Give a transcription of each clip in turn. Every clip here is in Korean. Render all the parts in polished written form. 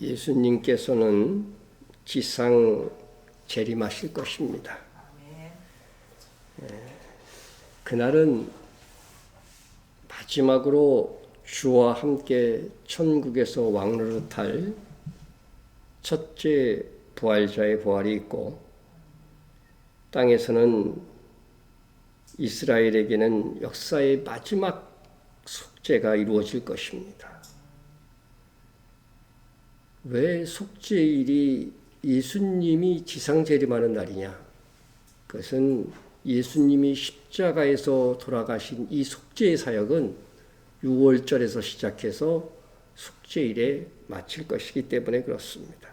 예수님께서는 지상 재림하실 것입니다. 그날은 마지막으로 주와 함께 천국에서 왕노릇할 첫째 부활자의 부활이 있고, 땅에서는 이스라엘에게는 역사의 마지막 속죄가 이루어질 것입니다. 왜 속죄일이 예수님이 지상 재림하는 날이냐? 그것은 예수님이 십자가에서 돌아가신 이 속죄의 사역은 6월절에서 시작해서 속죄일에 마칠 것이기 때문에 그렇습니다.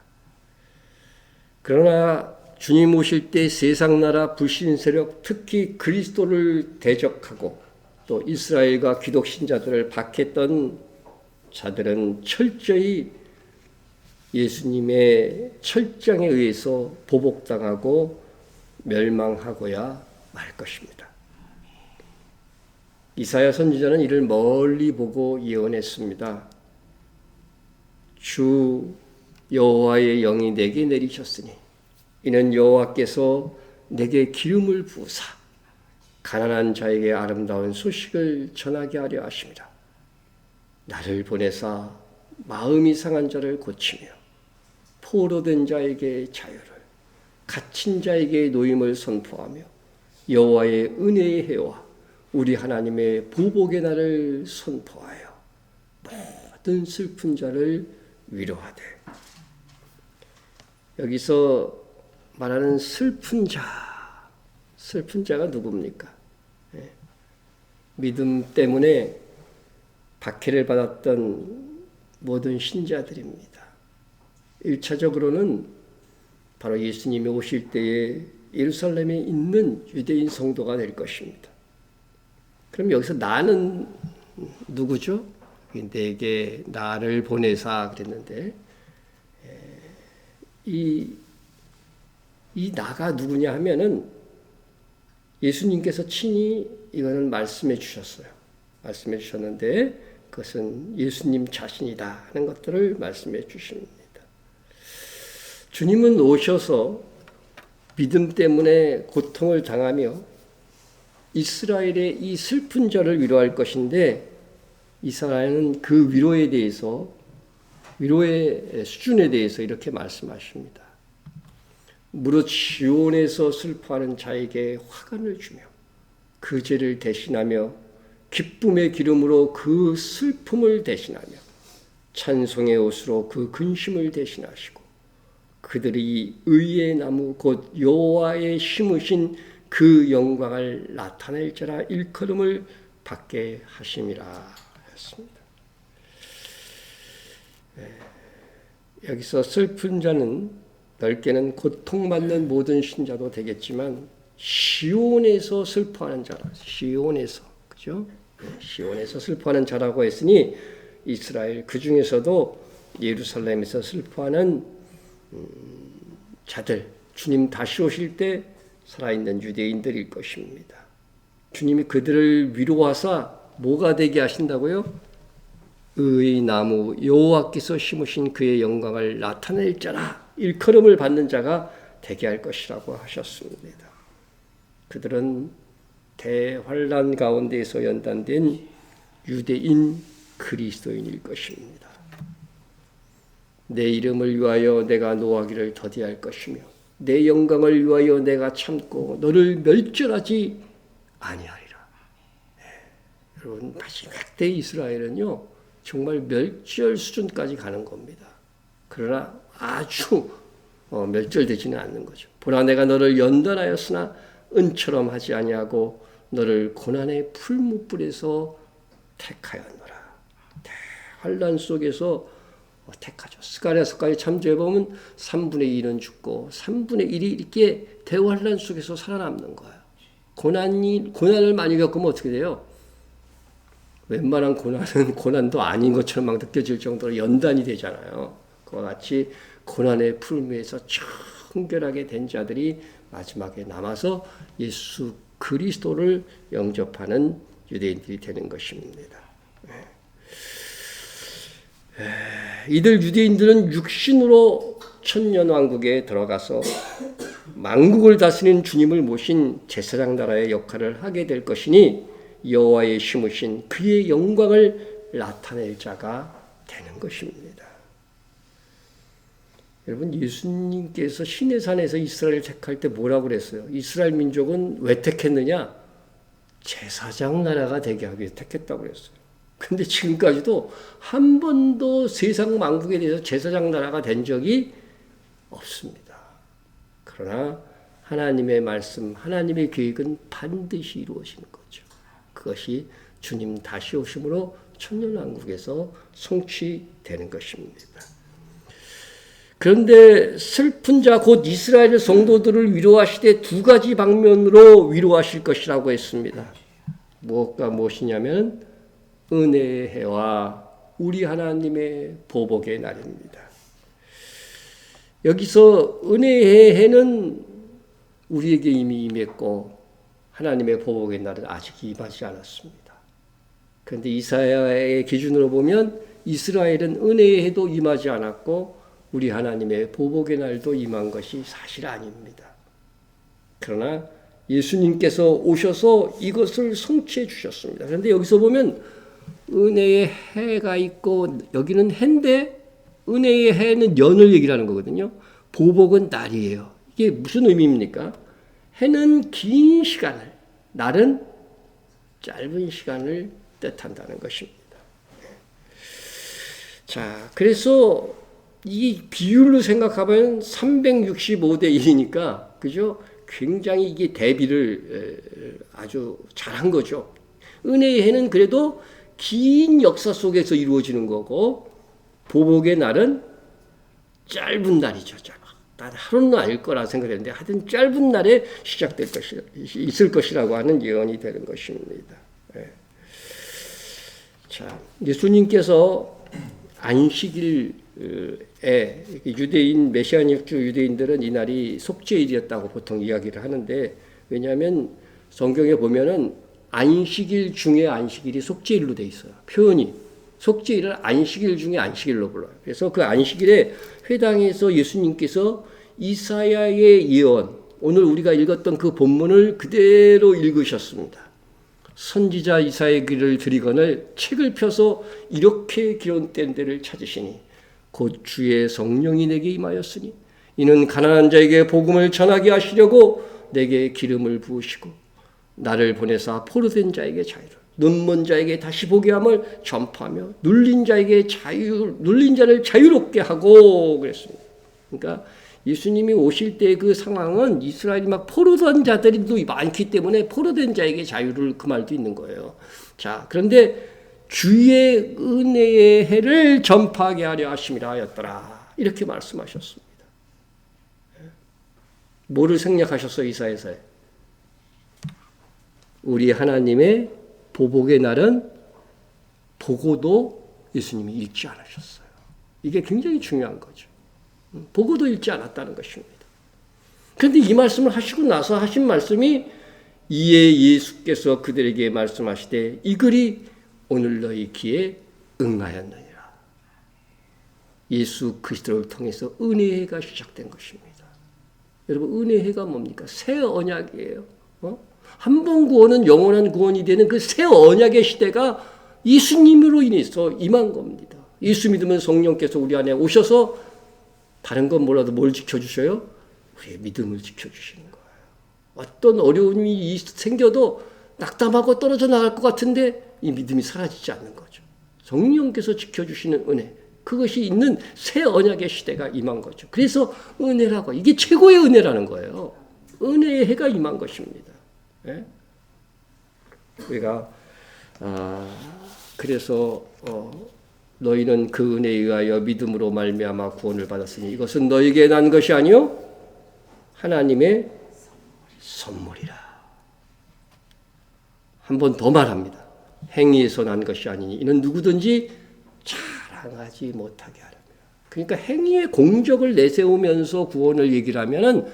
그러나 주님 오실 때 세상 나라 불신 세력, 특히 그리스도를 대적하고 또 이스라엘과 기독 신자들을 박했던 자들은 철저히 예수님의 철장에 의해서 보복당하고 멸망하고야 말 것입니다. 이사야 선지자는 이를 멀리 보고 예언했습니다. 주 여호와의 영이 내게 내리셨으니 이는 여호와께서 내게 기름을 부으사 가난한 자에게 아름다운 소식을 전하게 하려 하심이라. 나를 보내사 마음이 상한 자를 고치며 포로된 자에게 자유를, 갇힌 자에게 노임을 선포하며 여호와의 은혜의 해와 우리 하나님의 보복의 날을 선포하여 모든 슬픈 자를 위로하되. 여기서 말하는 슬픈 자가 누굽니까? 믿음 때문에 박해를 받았던 모든 신자들입니다. 1차적으로는 바로 예수님이 오실 때에 예루살렘에 있는 유대인 성도가 될 것입니다. 그럼 여기서 나는 누구죠? 내게 나를 보내사 그랬는데, 이 나가 누구냐 하면은 예수님께서 친히 이거는 말씀해 주셨어요. 말씀해 주셨는데 그것은 예수님 자신이다 하는 것들을 말씀해 주십니다. 주님은 오셔서 믿음 때문에 고통을 당하며 이스라엘의 이 슬픈 자를 위로할 것인데, 이사야는 그 위로에 대해서, 위로의 수준에 대해서 이렇게 말씀하십니다. 무릇 시온에서 슬퍼하는 자에게 화관을 주며 그 죄를 대신하며 기쁨의 기름으로 그 슬픔을 대신하며 찬송의 옷으로 그 근심을 대신하시고 그들이 의의 나무 곧 여호와의 심으신 그 영광을 나타낼 자라 일컬음을 받게 하심이라 했습니다. 여기서 슬픈 자는 넓게는 고통받는 모든 신자도 되겠지만 시온에서 슬퍼하는 자라, 시온에서, 그죠? 시온에서 슬퍼하는 자라고 했으니 이스라엘 그 중에서도 예루살렘에서 슬퍼하는 자들, 주님 다시 오실 때 살아있는 유대인들일 것입니다. 주님이 그들을 위로하사 뭐가 되게 하신다고요? 의의 나무 여호와께서 심으신 그의 영광을 나타낼 자라, 일컬음을 받는 자가 되게 할 것이라고 하셨습니다. 그들은 대환란 가운데에서 연단된 유대인 그리스도인일 것입니다. 내 이름을 위하여 내가 노하기를 더디할 것이며 내 영광을 위하여 내가 참고 너를 멸절하지 아니하리라. 여러분, 마지막 때 이스라엘은요 정말 멸절 수준까지 가는 겁니다. 그러나 아주 멸절되지는 않는 거죠. 보라, 내가 너를 연단하였으나 은처럼 하지 아니하고 너를 고난의 풀무불에서 택하였노라. 대환란 속에서 택하죠. 스가랴서까지 참조해 보면 3분의 2는 죽고 3분의 1이 이렇게 대환란 속에서 살아남는 거예요. 고난을 많이 겪으면 어떻게 돼요? 웬만한 고난은 고난도 아닌 것처럼 막 느껴질 정도로 연단이 되잖아요. 그와 같이 고난의 풀무에서 청결하게 된 자들이 마지막에 남아서 예수 그리스도를 영접하는 유대인들이 되는 것입니다. 이들 유대인들은 육신으로 천년왕국에 들어가서 만국을 다스리는 주님을 모신 제사장 나라의 역할을 하게 될 것이니 여호와의 심으신 그의 영광을 나타낼 자가 되는 것입니다. 여러분, 예수님께서 시내산에서 이스라엘을 택할 때 뭐라고 그랬어요? 이스라엘 민족은 왜 택했느냐? 제사장 나라가 되게 하기 위해 택했다고 그랬어요. 근데 지금까지도 한 번도 세상 만국에 대해서 제사장 나라가 된 적이 없습니다. 그러나 하나님의 말씀, 하나님의 계획은 반드시 이루어지는 거죠. 그것이 주님 다시 오심으로 천년왕국에서 성취되는 것입니다. 그런데 슬픈 자 곧 이스라엘 성도들을 위로하시되 두 가지 방면으로 위로하실 것이라고 했습니다. 무엇이냐면 은혜의 해와 우리 하나님의 보복의 날입니다. 여기서 은혜의 해는 우리에게 이미 임했고 하나님의 보복의 날은 아직 임하지 않았습니다. 그런데 이사야의 기준으로 보면 이스라엘은 은혜의 해도 임하지 않았고 우리 하나님의 보복의 날도 임한 것이 사실 아닙니다. 그러나 예수님께서 오셔서 이것을 성취해 주셨습니다. 그런데 여기서 보면 은혜의 해가 있고 여기는 해인데 은혜의 해는 연을 얘기를 하는 거거든요. 보복은 날이에요. 이게 무슨 의미입니까? 해는 긴 시간을, 날은 짧은 시간을 뜻한다는 것입니다. 자, 그래서 이 비율로 생각하면 365대 1이니까, 그죠? 굉장히 이게 대비를 아주 잘한 거죠. 은혜의 해는 그래도 긴 역사 속에서 이루어지는 거고, 보복의 날은 짧은 날이죠. 난 하루는 아닐 거라 생각했는데, 하여튼 짧은 날에 시작될 것이, 있을 것이라고 하는 예언이 되는 것입니다. 네. 자, 예수님께서 안식일에 유대인 메시아닉주 유대인들은 이날이 속죄일이었다고 보통 이야기를 하는데, 왜냐하면 성경에 보면은 안식일 중에 안식일이 속죄일로 돼 있어요. 표현이 속죄일을 안식일 중에 안식일로 불러요. 그래서 그 안식일에 회당에서 예수님께서 이사야의 예언, 오늘 우리가 읽었던 그 본문을 그대로 읽으셨습니다. 선지자 이사야의 길을 들이거늘 책을 펴서 이렇게 기록된 데를 찾으시니 곧 주의 성령이 내게 임하였으니 이는 가난한 자에게 복음을 전하게 하시려고 내게 기름을 부으시고 나를 보내사 포로된 자에게 자유를, 눈먼 자에게 다시 보게 함을 전파하며 눌린 자를 자유롭게 하고 그랬습니다. 그러니까 예수님이 오실 때 그 상황은 이스라엘이 막 포로된 자들이 많기 때문에 포로된 자에게 자유를, 그 말도 있는 거예요. 자, 그런데 주의 은혜의 해를 전파하게 하려 하심이라 하였더라. 이렇게 말씀하셨습니다. 뭐를 생략하셨어요, 이사야서에? 우리 하나님의 보복의 날은 보고도 예수님이 읽지 않으셨어요. 이게 굉장히 중요한 거죠. 보고도 읽지 않았다는 것입니다. 그런데 이 말씀을 하시고 나서 하신 말씀이 이에 예수께서 그들에게 말씀하시되 이 글이 오늘 너희 귀에 응하였느니라. 예수 그리스도를 통해서 은혜가 시작된 것입니다. 여러분, 은혜가 뭡니까? 새 언약이에요. 한 번 구원은 영원한 구원이 되는 그 새 언약의 시대가 예수님으로 인해서 임한 겁니다. 예수 믿으면 성령께서 우리 안에 오셔서 다른 건 몰라도 뭘 지켜주셔요? 우리의 믿음을 지켜주시는 거예요. 어떤 어려움이 생겨도 낙담하고 떨어져 나갈 것 같은데 이 믿음이 사라지지 않는 거죠. 성령께서 지켜주시는 은혜, 그것이 있는 새 언약의 시대가 임한 거죠. 그래서 은혜라고, 이게 최고의 은혜라는 거예요. 은혜의 해가 임한 것입니다. 네? 우리가 그래서 너희는 그 은혜에 의하여 믿음으로 말미암아 구원을 받았으니 이것은 너희에게 난 것이 아니요 하나님의 선물이라. 한 번 더 말합니다. 행위에서 난 것이 아니니 이는 누구든지 자랑하지 못하게 하려며. 그러니까 행위의 공적을 내세우면서 구원을 얘기를 하면은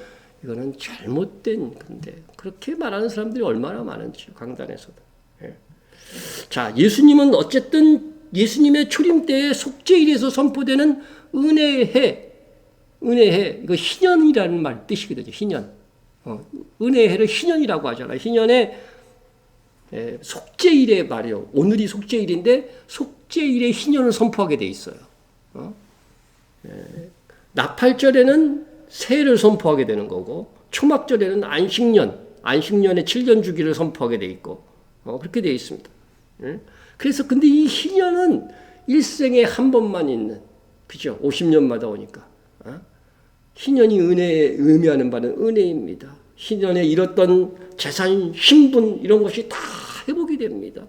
이거는 잘못된 건데, 그렇게 말하는 사람들이 얼마나 많은지 강단에서도. 예. 자, 예수님은 어쨌든 예수님의 초림 때에 속죄일에서 선포되는 은혜의 해, 이거 희년이라는 말 뜻이거든요. 희년. 은혜의 해를 희년이라고 하잖아요. 희년에 속죄일의 말이요. 오늘이 속죄일인데 속죄일의 희년을 선포하게 돼 있어요. 나팔절에는 새해를 선포하게 되는 거고, 초막절에는 안식년의 7년 주기를 선포하게 돼 있고, 그렇게 돼 있습니다. 그래서 근데 이 희년은 일생에 한 번만 있는, 그죠? 50년마다 오니까. 희년이 은혜에 의미하는 바는 은혜입니다. 희년에 잃었던 재산, 신분 이런 것이 다 회복이 됩니다.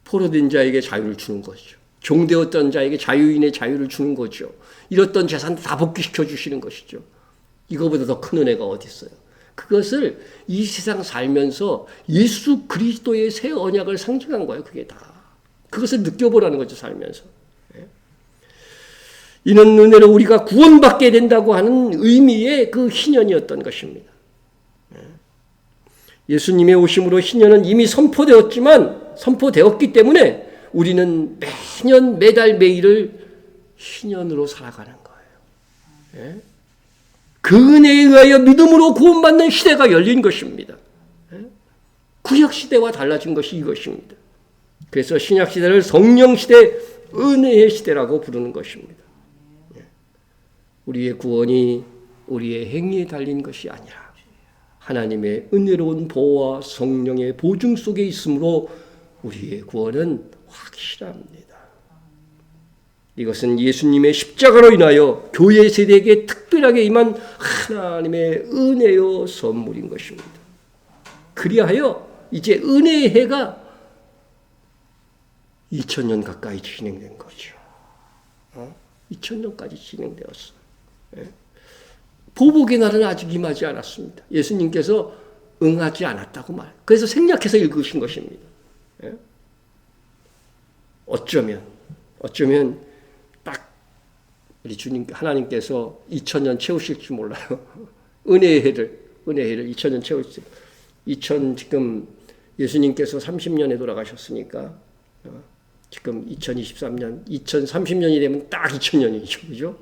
포로된 자에게 자유를 주는 거죠. 종되었던 자에게 자유인의 자유를 주는 거죠. 잃었던 재산 다 복귀시켜 주시는 것이죠. 이거보다 더 큰 은혜가 어디 있어요? 그것을 이 세상 살면서 예수 그리스도의 새 언약을 상징한 거예요. 그게 다. 그것을 느껴보라는 거죠. 살면서. 이는 은혜로 우리가 구원받게 된다고 하는 의미의 그 희년이었던 것입니다. 예수님의 오심으로 희년은 이미 선포되었기 때문에 우리는 매년 매달 매일을 희년으로 살아가는 거예요. 그 은혜에 의하여 믿음으로 구원받는 시대가 열린 것입니다. 구약 시대와 달라진 것이 이것입니다. 그래서 신약 시대를 성령 시대, 은혜의 시대라고 부르는 것입니다. 우리의 구원이 우리의 행위에 달린 것이 아니라 하나님의 은혜로운 보호와 성령의 보증 속에 있으므로 우리의 구원은 확실합니다. 이것은 예수님의 십자가로 인하여 교회 세대에게 특별하게 임한 하나님의 은혜요 선물인 것입니다. 그리하여 이제 은혜의 해가 2000년 가까이 진행된 거죠. 2000년까지 진행되었어요. 보복의 날은 아직 임하지 않았습니다. 예수님께서 응하지 않았다고 말. 그래서 생략해서 읽으신 것입니다. 어쩌면 딱 우리 주님 하나님께서 2000년 채우실지 몰라요. 은혜의 해를 2000년 채우실. 지금 예수님께서 30년에 돌아가셨으니까 지금 2023년, 2030년이 되면 딱 2000년이죠, 그죠?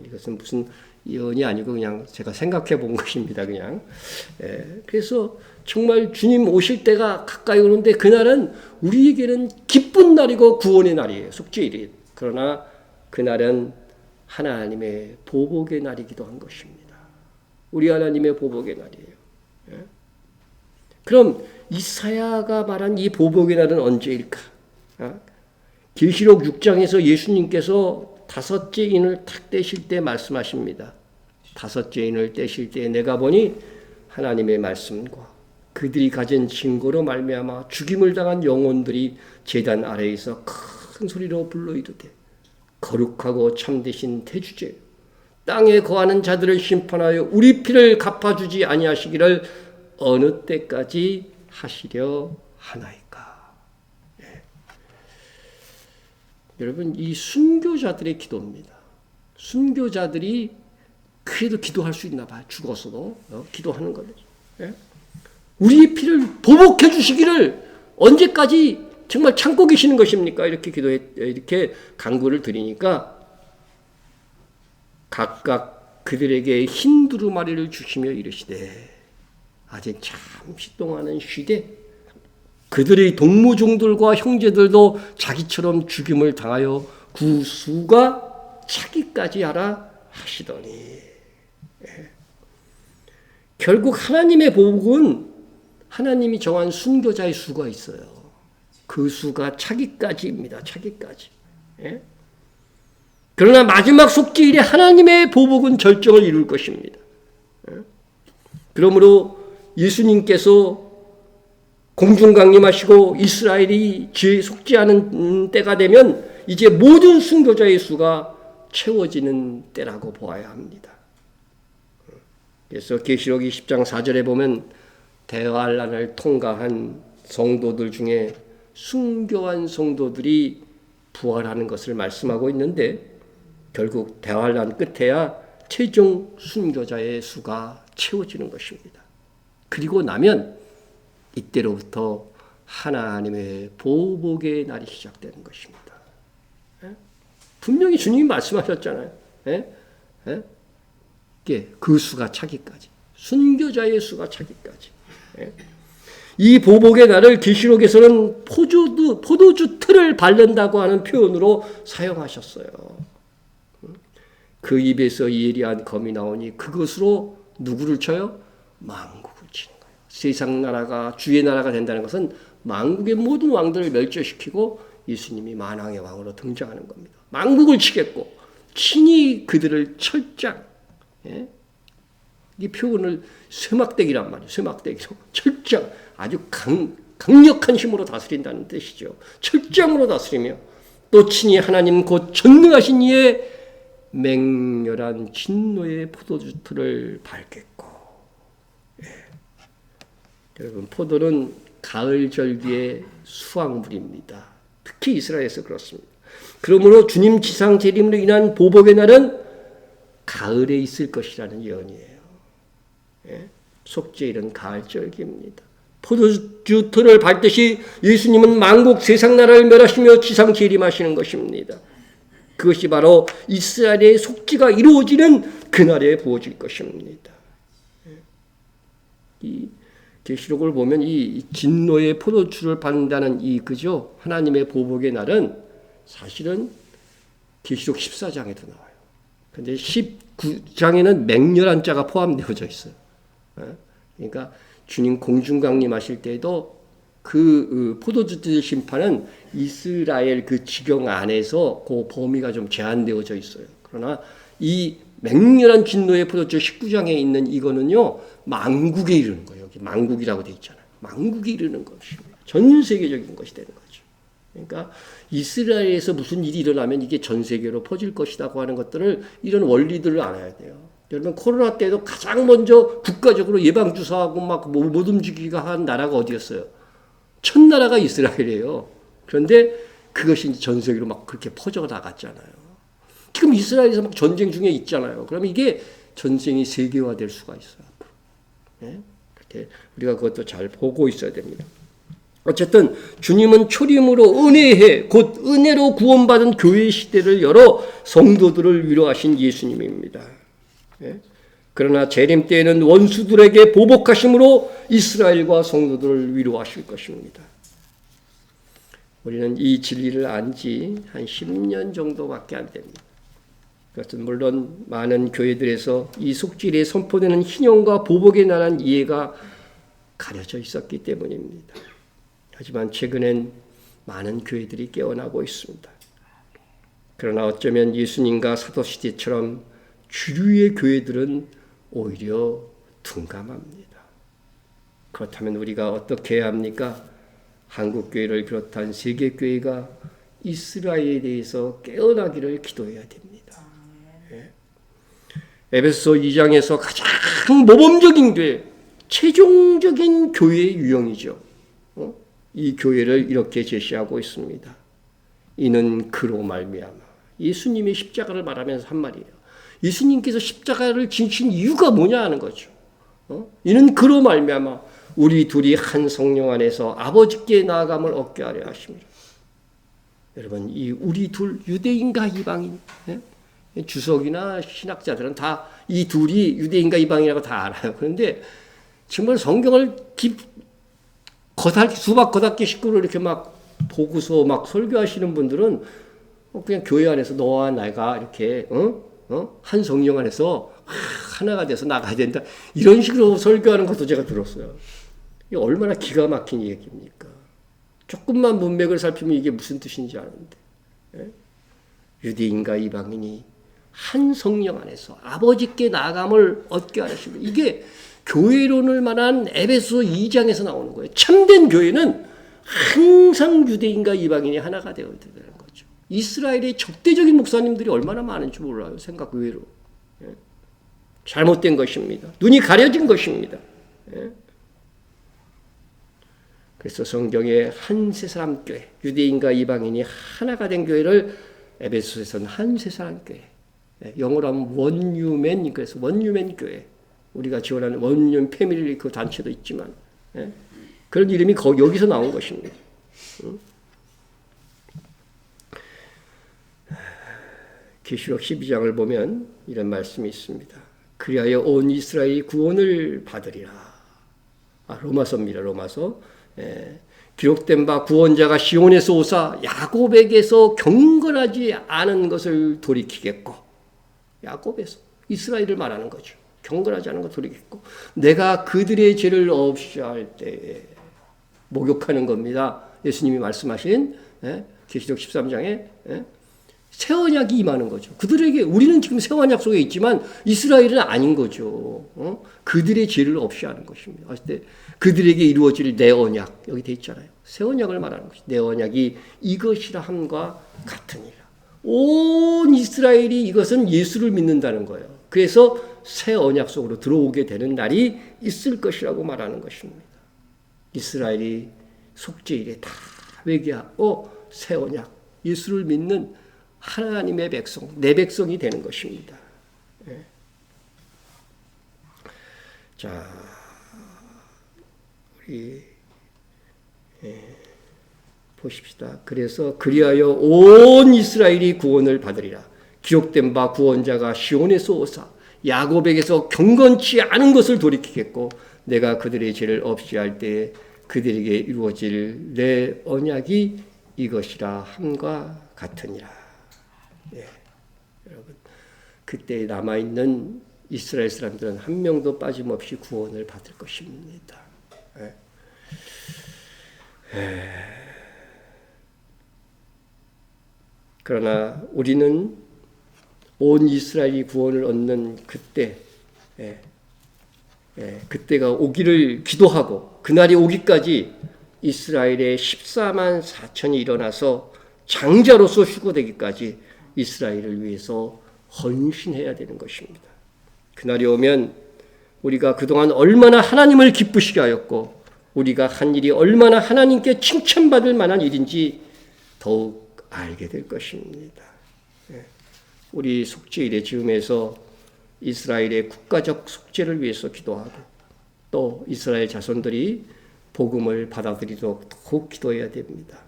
이것은 무슨 예언이 아니고 그냥 제가 생각해 본 것입니다, 그냥. 그래서 정말 주님 오실 때가 가까이 오는데 그날은 우리에게는 기쁜 날이고 구원의 날이에요, 속죄일이. 그러나 그날은 하나님의 보복의 날이기도 한 것입니다. 우리 하나님의 보복의 날이에요. 그럼 이사야가 말한 이 보복의 날은 언제일까? 계시록 6장에서 예수님께서 다섯째 인을 탁 떼실 때 말씀하십니다. 다섯째 인을 떼실 때 내가 보니 하나님의 말씀과 그들이 가진 증거로 말미암아 죽임을 당한 영혼들이 제단 아래에서 큰 소리로 불러 이르되 거룩하고 참되신 태주제 땅에 거하는 자들을 심판하여 우리 피를 갚아주지 아니하시기를 어느 때까지 하시려 하나이까. 여러분, 이 순교자들의 기도입니다. 순교자들이 그래도 기도할 수 있나 봐요. 죽어서도 기도하는 거죠. 우리의 피를 보복해 주시기를 언제까지 정말 참고 계시는 것입니까? 이렇게 간구를 드리니까 각각 그들에게 흰 두루마리를 주시며 이르시되 아직 잠시 동안은 쉬되 그들의 동무종들과 형제들도 자기처럼 죽임을 당하여 구수가 차기까지 하라 하시더니. 결국 하나님의 복은 하나님이 정한 순교자의 수가 있어요. 그 수가 차기까지입니다. 차기까지. 그러나 마지막 속죄일에 하나님의 보복은 절정을 이룰 것입니다. 그러므로 예수님께서 공중 강림하시고 이스라엘이 죄 속죄하는 때가 되면 이제 모든 순교자의 수가 채워지는 때라고 보아야 합니다. 그래서 계시록 20장 4절에 보면 대환란을 통과한 성도들 중에 순교한 성도들이 부활하는 것을 말씀하고 있는데 결국 대환란 끝에야 최종 순교자의 수가 채워지는 것입니다. 그리고 나면 이때로부터 하나님의 보복의 날이 시작되는 것입니다. 분명히 주님이 말씀하셨잖아요. 그 수가 차기까지. 순교자의 수가 차기까지. 이 보복의 날을 계시록에서는 포도주 틀을 바른다고 하는 표현으로 사용하셨어요. 그 입에서 예리한 검이 나오니 그것으로 누구를 쳐요? 만국을 치는 거예요. 세상 나라가 주의 나라가 된다는 것은 만국의 모든 왕들을 멸절시키고 예수님이 만왕의 왕으로 등장하는 겁니다. 만국을 치겠고 친히 그들을 철장, 이 표현을 쇠막대기란 말이에요. 쇠막대기로 철장, 아주 강력한 힘으로 다스린다는 뜻이죠. 철장으로 다스리며 또 친히 하나님 곧 전능하신 이의 맹렬한 진노의 포도주틀을 밟겠고. 여러분, 포도는 가을 절기의 수확물입니다. 특히 이스라엘에서 그렇습니다. 그러므로 주님 지상 재림으로 인한 보복의 날은 가을에 있을 것이라는 예언이에요. 속죄일은 가을 절기입니다. 포도주 틀을 밟듯이 예수님은 만국 세상 나라를 멸하시며 지상 재림하시는 것입니다. 그것이 바로 이스라엘의 속죄가 이루어지는 그날에 부어질 것입니다. 이 계시록을 보면 이 진노의 포도주를 받는다는 그죠? 하나님의 보복의 날은 사실은 계시록 14장에도 나와요. 근데 19장에는 맹렬한 자가 포함되어져 있어요. 그러니까 주님 공중강림하실 때에도 그 포도주 심판은 이스라엘 그 지경 안에서 그 범위가 좀 제한되어져 있어요. 그러나 이 맹렬한 진노의 포도주 19장에 있는 이거는요, 만국에 이르는 거예요. 여기 만국이라고 되어 있잖아요. 만국에 이르는 것입니다. 전 세계적인 것이 되는 거죠. 그러니까 이스라엘에서 무슨 일이 일어나면 이게 전 세계로 퍼질 것이라고 하는 것들을, 이런 원리들을 알아야 돼요. 여러분, 코로나 때도 가장 먼저 국가적으로 예방주사하고 막 못 움직이게 한 나라가 어디였어요? 첫 나라가 이스라엘이에요. 그런데 그것이 전 세계로 막 그렇게 퍼져 나갔잖아요. 지금 이스라엘에서 막 전쟁 중에 있잖아요. 그러면 이게 전쟁이 세계화될 수가 있어요. 앞으로. 그렇게 우리가 그것도 잘 보고 있어야 됩니다. 어쨌든 주님은 초림으로 은혜해 곧 은혜로 구원받은 교회 시대를 열어 성도들을 위로하신 예수님입니다. 그러나 재림 때에는 원수들에게 보복하심으로 이스라엘과 성도들을 위로하실 것입니다. 우리는 이 진리를 안 지 한 10년 정도밖에 안 됩니다. 그것은 물론 많은 교회들에서 이 속죄일에 선포되는 희년과 보복에 관한 이해가 가려져 있었기 때문입니다. 하지만 최근엔 많은 교회들이 깨어나고 있습니다. 그러나 어쩌면 예수님과 사도시대처럼 주류의 교회들은 오히려 둔감합니다. 그렇다면 우리가 어떻게 해야 합니까? 한국교회를 비롯한 세계교회가 이스라엘에 대해서 깨어나기를 기도해야 됩니다. 에베소 2장에서 가장 모범적인 교회, 최종적인 교회의 유형이죠. 이 교회를 이렇게 제시하고 있습니다. 이는 그로 말미암아. 예수님의 십자가를 말하면서 한 말이에요. 예수님께서 십자가를 지신 이유가 뭐냐 하는 거죠. 이는 그로 말미암아 우리 둘이 한 성령 안에서 아버지께 나아감을 얻게 하려 하십니다. 여러분, 이 우리 둘, 유대인과 이방인, 주석이나 신학자들은 다 이 둘이 유대인과 이방인이라고 다 알아요. 그런데 정말 성경을 수박 거닫기 식구로 이렇게 막 보고서 막 설교하시는 분들은 그냥 교회 안에서 너와 내가 이렇게 한 성령 안에서 하나가 돼서 나가야 된다, 이런 식으로 설교하는 것도 제가 들었어요. 이게 얼마나 기가 막힌 얘기입니까? 조금만 문맥을 살피면 이게 무슨 뜻인지 아는데, 유대인과 이방인이 한 성령 안에서 아버지께 나아감을 얻게 하십니다. 이게 교회론을 말한 에베소 2장에서 나오는 거예요. 참된 교회는 항상 유대인과 이방인이 하나가 되어야 되는 거죠. 이스라엘의 적대적인 목사님들이 얼마나 많은지 몰라요. 생각 외로. 잘못된 것입니다. 눈이 가려진 것입니다. 그래서 성경에 한 세 사람 교회, 유대인과 이방인이 하나가 된 교회를 에베소에서는 한 세 사람 교회, 영어로 하면 원유맨, 그래서 원유맨 교회, 우리가 지원하는 원유맨 패밀리 그 단체도 있지만, 그런 이름이 여기서 나온 것입니다. 계시록 12장을 보면 이런 말씀이 있습니다. 그리하여 온 이스라엘이 구원을 받으리라. 로마서입니다. 로마서. 기록된 바 구원자가 시온에서 오사 야곱에게서 경건하지 않은 것을 돌이키겠고, 야곱에서 이스라엘을 말하는 거죠. 경건하지 않은 것을 돌이키겠고, 내가 그들의 죄를 없이 할 때에 목욕하는 겁니다. 예수님이 말씀하신 계시록 13장에 새 언약이 임하는 거죠. 그들에게 우리는 지금 새 언약 속에 있지만 이스라엘은 아닌 거죠. 그들의 죄를 없이 하는 것입니다. 그럴 때 그들에게 이루어질 내 언약 여기 돼 있잖아요. 새 언약을 말하는 것이 내 언약이 이것이라 함과 같으니라. 온 이스라엘이 이것은 예수를 믿는다는 거예요. 그래서 새 언약 속으로 들어오게 되는 날이 있을 것이라고 말하는 것입니다. 이스라엘이 속죄일에 다 회개하고 새 언약 예수를 믿는 하나님의 백성, 내 백성이 되는 것입니다. 자, 우리 보십시다. 그래서 그리하여 온 이스라엘이 구원을 받으리라. 기록된 바 구원자가 시온에서 오사 야곱에게서 경건치 않은 것을 돌이키겠고, 내가 그들의 죄를 없이 할 때에 그들에게 이루어질 내 언약이 이것이라 함과 같으니라. 여러분, 그때 남아있는 이스라엘 사람들은 한 명도 빠짐없이 구원을 받을 것입니다. 그러나 우리는 온 이스라엘이 구원을 얻는 그때, 그때가 오기를 기도하고 그날이 오기까지 이스라엘의 14만 4천이 일어나서 장자로서 휴거되기까지 이스라엘을 위해서 헌신해야 되는 것입니다. 그날이 오면 우리가 그동안 얼마나 하나님을 기쁘시게 하였고 우리가 한 일이 얼마나 하나님께 칭찬받을 만한 일인지 더욱 알게 될 것입니다. 우리 속죄일의 즈음에서 이스라엘의 국가적 속죄를 위해서 기도하고 또 이스라엘 자손들이 복음을 받아들이도록 더욱 기도해야 됩니다.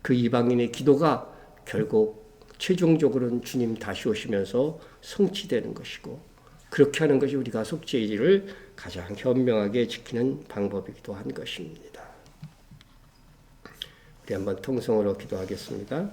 그 이방인의 기도가 결국 최종적으로는 주님 다시 오시면서 성취되는 것이고, 그렇게 하는 것이 우리가 속죄일을 가장 현명하게 지키는 방법이기도 한 것입니다. 우리 한번 통성으로 기도하겠습니다.